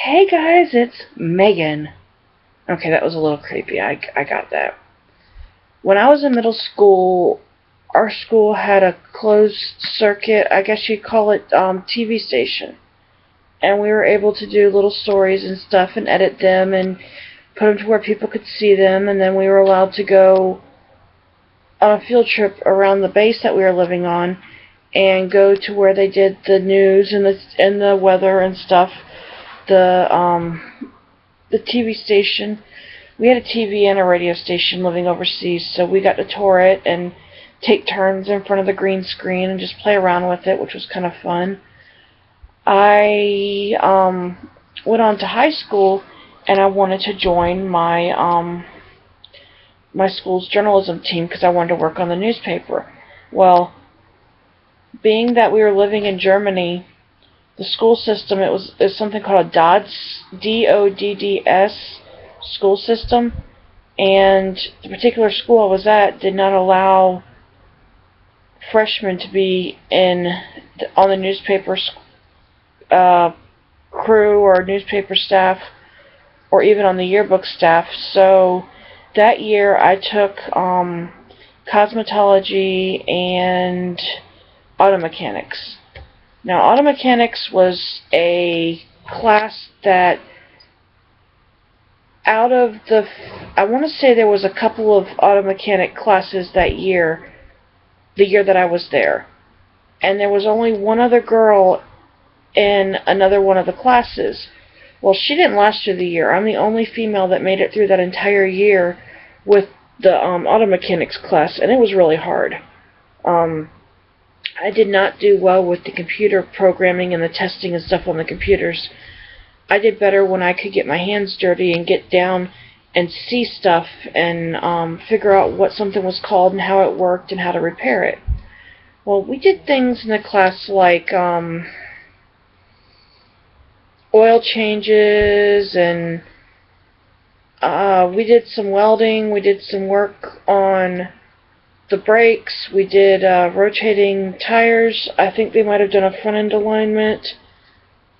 Hey guys, it's Megan. Okay, that was a little creepy. I got that. When I was in middle school, our school had a closed circuit, I guess you'd call it, TV station. And we were able to do little stories and stuff and edit them and put them to where people could see them. And then we were allowed to go on a field trip around the base that we were living on and go to where they did the news and the weather and stuff. The TV station. We had a TV and a radio station living overseas, so we got to tour it and take turns in front of the green screen and just play around with it, which was kind of fun. I went on to high school, and I wanted to join my school's journalism team because I wanted to work on the newspaper. Well, being that we were living in Germany, the school system, it's something called a DODS, DODDS school system, and the particular school I was at did not allow freshmen to be on the newspaper crew or newspaper staff or even on the yearbook staff. So that year I took cosmetology and auto mechanics. Now, auto mechanics was a class that I want to say there was a couple of auto mechanic classes that year, the year that I was there. And there was only one other girl in another one of the classes. Well, she didn't last through the year. I'm the only female that made it through that entire year with the auto mechanics class, and it was really hard. I did not do well with the computer programming and the testing and stuff on the computers. I did better when I could get my hands dirty and get down and see stuff and figure out what something was called and how it worked and how to repair it. Well, we did things in the class like oil changes, and we did some welding. We did some work on the brakes. We did rotating tires. I think they might have done a front end alignment.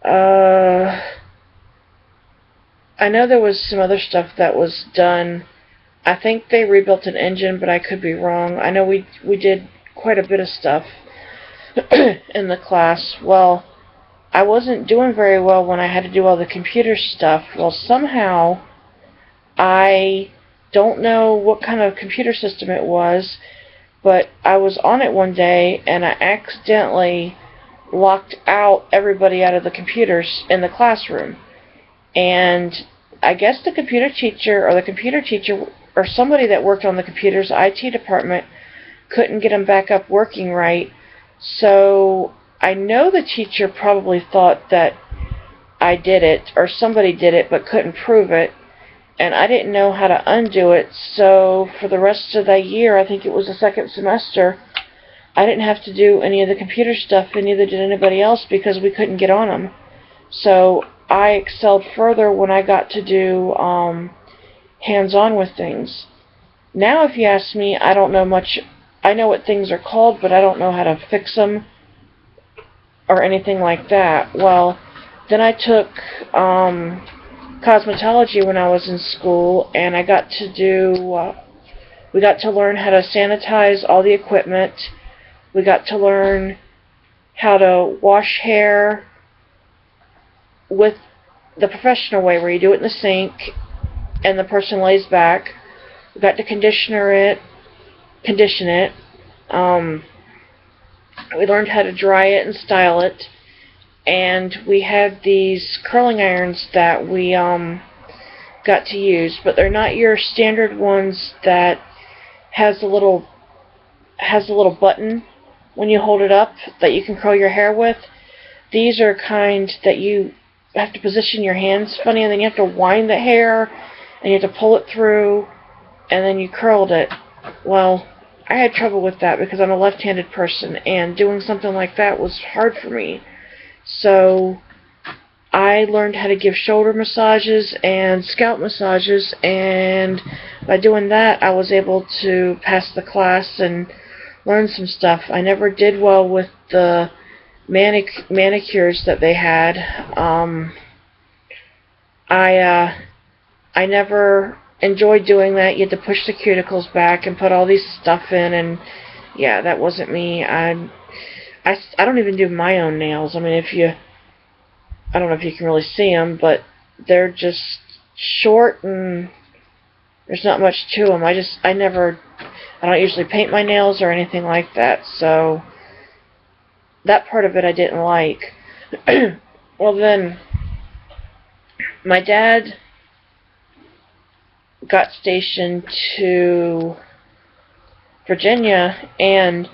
I know there was some other stuff that was done. I think they rebuilt an engine, but I could be wrong. I know we did quite a bit of stuff in the class. Well, I wasn't doing very well when I had to do all the computer stuff. Well, somehow, I don't know what kind of computer system it was, but I was on it one day and I accidentally locked out everybody out of the computers in the classroom. And I guess the computer teacher or somebody that worked on the computers, IT department, couldn't get them back up working right. So I know the teacher probably thought that I did it or somebody did it but couldn't prove it. And I didn't know how to undo it, so for the rest of that year, I think it was the second semester, I didn't have to do any of the computer stuff, and neither did anybody else because we couldn't get on them. So I excelled further when I got to do hands-on with things. Now, if you ask me, I don't know much. I know what things are called, but I don't know how to fix them or anything like that. Well, then I took cosmetology when I was in school, and we got to learn how to sanitize all the equipment. We got to learn how to wash hair with the professional way, where you do it in the sink and the person lays back. We got to condition it. We learned how to dry it and style it. And we had these curling irons that we got to use, but they're not your standard ones that has a little button when you hold it up that you can curl your hair with. These are kind that you have to position your hands funny, and then you have to wind the hair, and you have to pull it through, and then you curled it. Well, I had trouble with that because I'm a left-handed person, and doing something like that was hard for me. So I learned how to give shoulder massages and scalp massages, and by doing that I was able to pass the class and learn some stuff. I never did well with the manicures that they had. I I never enjoyed doing that. You had to push the cuticles back and put all these stuff in, and yeah, that wasn't me. I don't even do my own nails. I mean, I don't know if you can really see them, but they're just short and there's not much to them. I don't usually paint my nails or anything like that, so that part of it I didn't like. Well, then my dad got stationed to Virginia, and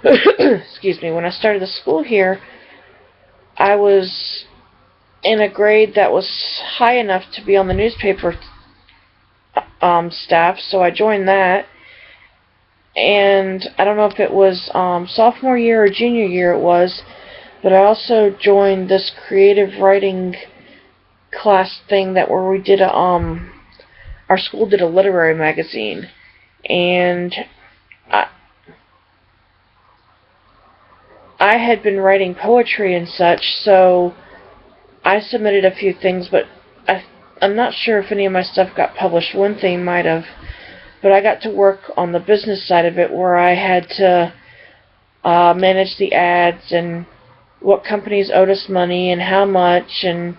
excuse me, when I started the school here, I was in a grade that was high enough to be on the newspaper staff, so I joined that. And I don't know if it was sophomore year or junior year it was, but I also joined this creative writing class thing where we did our school did a literary magazine, and I, I had been writing poetry and such, so I submitted a few things, but I'm not sure if any of my stuff got published. One thing might have, but I got to work on the business side of it, where I had to manage the ads and what companies owed us money and how much and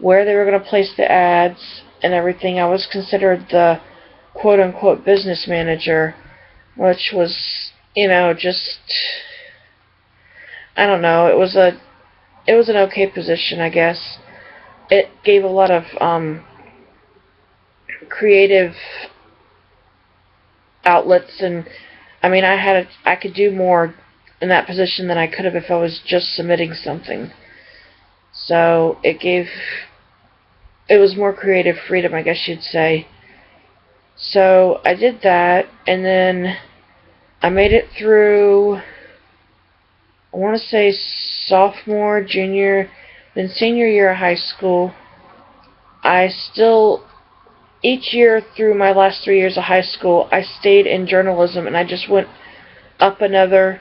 where they were going to place the ads and everything. I was considered the quote-unquote business manager, which was, just, I don't know, it was an okay position, I guess. It gave a lot of creative outlets, and I mean, I could do more in that position than I could have if I was just submitting something. So it was more creative freedom, I guess you'd say. So I did that, and then I made it through, I want to say sophomore, junior, then senior year of high school. Each year through my last 3 years of high school, I stayed in journalism, and I just went up another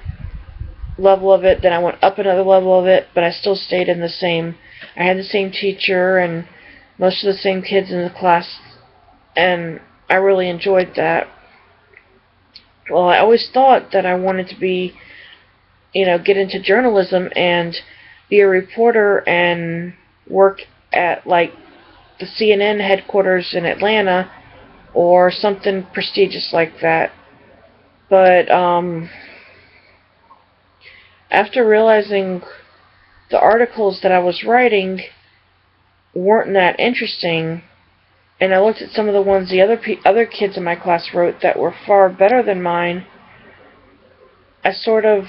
level of it, then I went up another level of it, but I still stayed in I had the same teacher and most of the same kids in the class, and I really enjoyed that. Well, I always thought that I wanted to get into journalism and be a reporter and work at, like, the CNN headquarters in Atlanta or something prestigious like that. But after realizing the articles that I was writing weren't that interesting, and I looked at some of the ones the other kids in my class wrote that were far better than mine, I sort of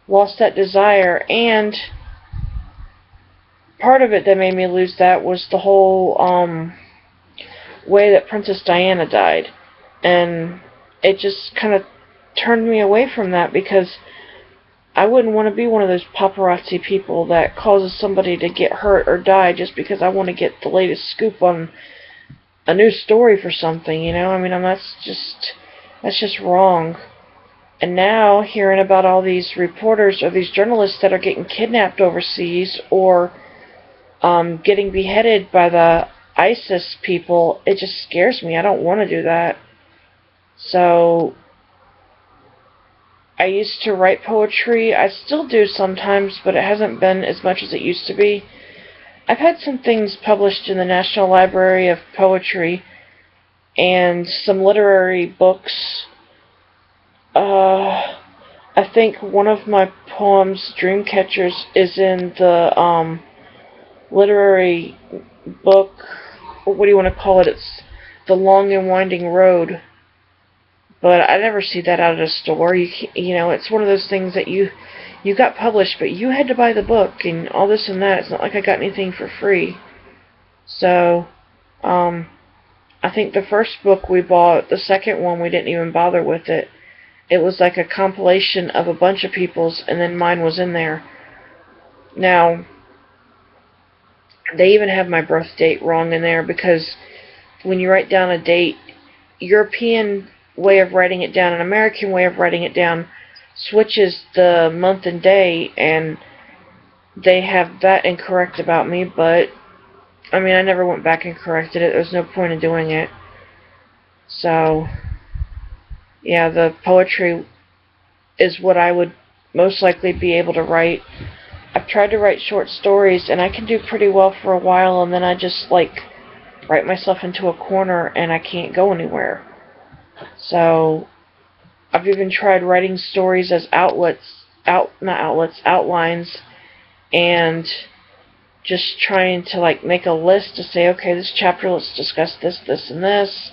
lost that desire. And part of it that made me lose that was the whole way that Princess Diana died, and it just kind of turned me away from that, because I wouldn't want to be one of those paparazzi people that causes somebody to get hurt or die just because I want to get the latest scoop on a new story for something, I mean, that's just wrong. And now, hearing about all these reporters or these journalists that are getting kidnapped overseas or getting beheaded by the ISIS people, it just scares me. I don't want to do that. So I used to write poetry. I still do sometimes, but it hasn't been as much as it used to be. I've had some things published in the National Library of Poetry and some literary books. I think one of my poems, Dreamcatchers, is in the literary book, what do you want to call it? It's The Long and Winding Road. But I never see that out at a store. It's one of those things that you got published, but you had to buy the book and all this and that. It's not like I got anything for free. So, I think the first book we bought, the second one, we didn't even bother with it. It was like a compilation of a bunch of people's, and then mine was in there. Now, they even have my birth date wrong in there, because when you write down a date, European way of writing it down, an American way of writing it down, switches the month and day, and they have that incorrect about me, but I mean, I never went back and corrected it. There was no point in doing it. So, yeah, the poetry is what I would most likely be able to write. I've tried to write short stories, and I can do pretty well for a while, and then I just, like, write myself into a corner, and I can't go anywhere. So, I've even tried writing stories as outlines, and just trying to, like, make a list to say, okay, this chapter, let's discuss this, this, and this,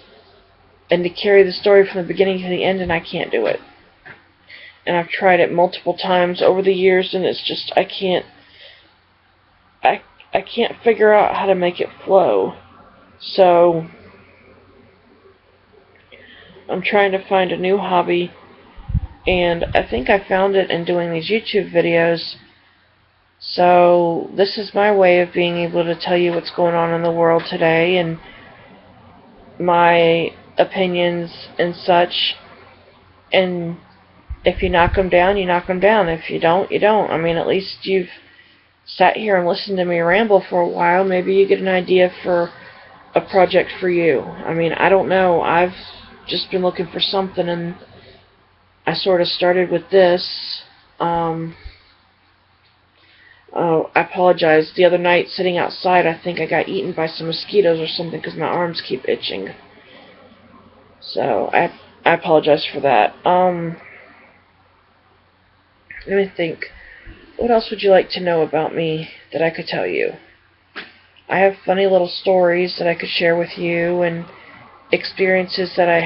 and to carry the story from the beginning to the end, and I can't do it. And I've tried it multiple times over the years, and it's just, I can't figure out how to make it flow. So, I'm trying to find a new hobby, and I think I found it in doing these YouTube videos. So, this is my way of being able to tell you what's going on in the world today, and my opinions and such. And if you knock them down, you knock them down. If you don't, you don't. I mean, at least you've sat here and listened to me ramble for a while. Maybe you get an idea for a project for you. I mean, I don't know. I've just been looking for something, and I sort of started with this. Oh, I apologize. The other night, sitting outside, I think I got eaten by some mosquitoes or something because my arms keep itching. So, I apologize for that. Let me think. What else would you like to know about me that I could tell you? I have funny little stories that I could share with you, and experiences that I've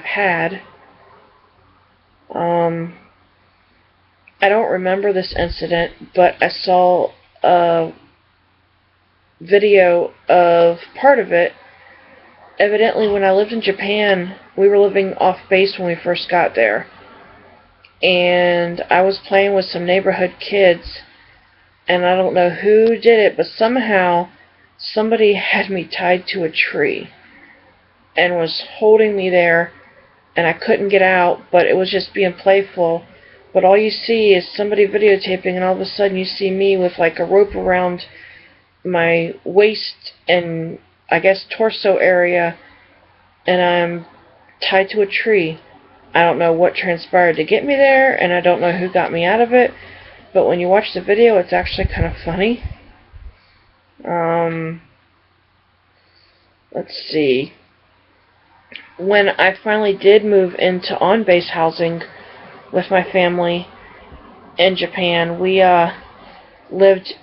had. I don't remember this incident, but I saw a video of part of it. Evidently, when I lived in Japan, we were living off base when we first got there. And I was playing with some neighborhood kids, and I don't know who did it, but somehow somebody had me tied to a tree and was holding me there, and I couldn't get out, but it was just being playful. But all you see is somebody videotaping, and all of a sudden you see me with like a rope around my waist and I guess torso area, and I'm tied to a tree. I don't know what transpired to get me there, and I don't know who got me out of it, but when you watch the video, it's actually kind of funny. Let's see. When I finally did move into on-base housing with my family in Japan, we lived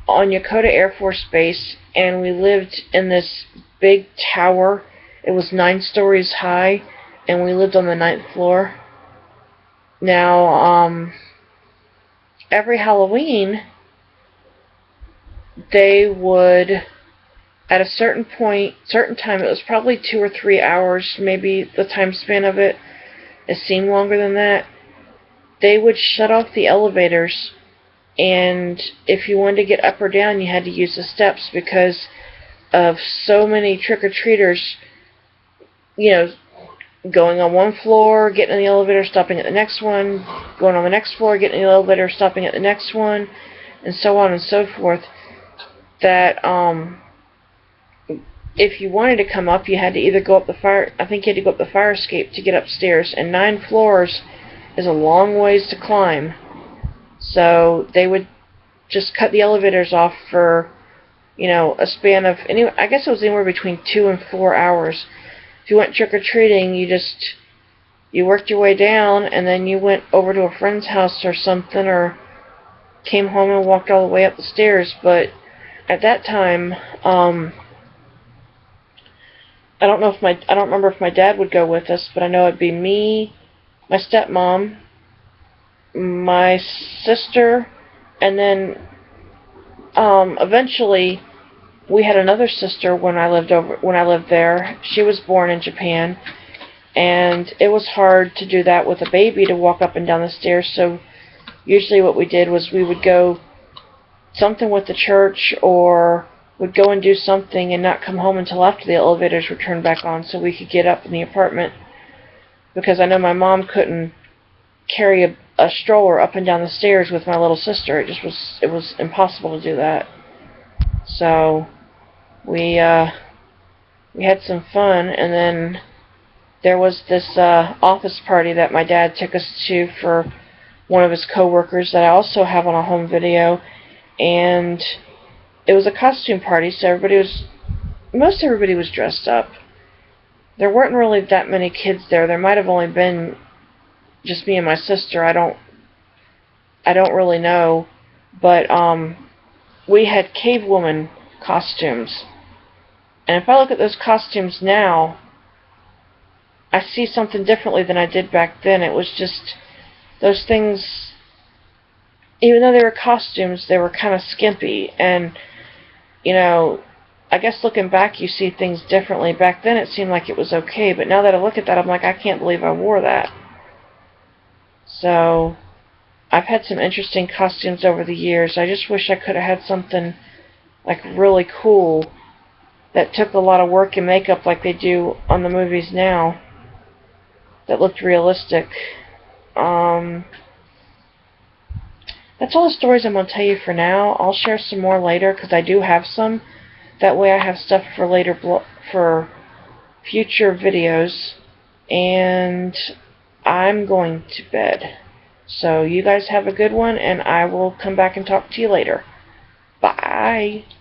on Yokota Air Force Base, and we lived in this big tower. It was 9 stories high, and we lived on the 9th floor. Now, every Halloween, they would, at a certain time, it was probably 2 or 3 hours, maybe the time span of it seemed longer than that, they would shut off the elevators, and if you wanted to get up or down, you had to use the steps because of so many trick-or-treaters, going on one floor, getting in the elevator, stopping at the next one, going on the next floor, getting in the elevator, stopping at the next one, and so on and so forth, that if you wanted to come up, you had to either go up the fire escape to get upstairs, and 9 floors is a long ways to climb. So they would just cut the elevators off for, a span of, I guess it was anywhere between 2 and 4 hours. If you went trick-or-treating, you worked your way down, and then you went over to a friend's house or something, or came home and walked all the way up the stairs. But at that time, I don't remember if my dad would go with us, but I know it'd be me, my stepmom, my sister, and then eventually we had another sister when I lived there. She was born in Japan, and it was hard to do that with a baby, to walk up and down the stairs. So usually what we did was we would go something with the church, or would go and do something and not come home until after the elevators were turned back on, so we could get up in the apartment, because I know my mom couldn't carry a stroller up and down the stairs with my little sister. It was impossible to do that. So we had some fun, and then there was this office party that my dad took us to for one of his coworkers that I also have on a home video, and it was a costume party, so most everybody was dressed up. There weren't really that many kids there. There might have only been just me and my sister. I don't really know, but we had cave woman costumes. And if I look at those costumes now, I see something differently than I did back then. It was just those things, even though they were costumes, they were kind of skimpy. And, you know, I guess looking back, you see things differently. Back then it seemed like it was okay, but now that I look at that, I'm like, I can't believe I wore that. So I've had some interesting costumes over the years. I just wish I could have had something like really cool that took a lot of work and makeup like they do on the movies now, that looked realistic. That's all the stories I'm going to tell you for now. I'll share some more later because I do have some. That way I have stuff for later, for future videos. And I'm going to bed. So you guys have a good one, and I will come back and talk to you later. Bye.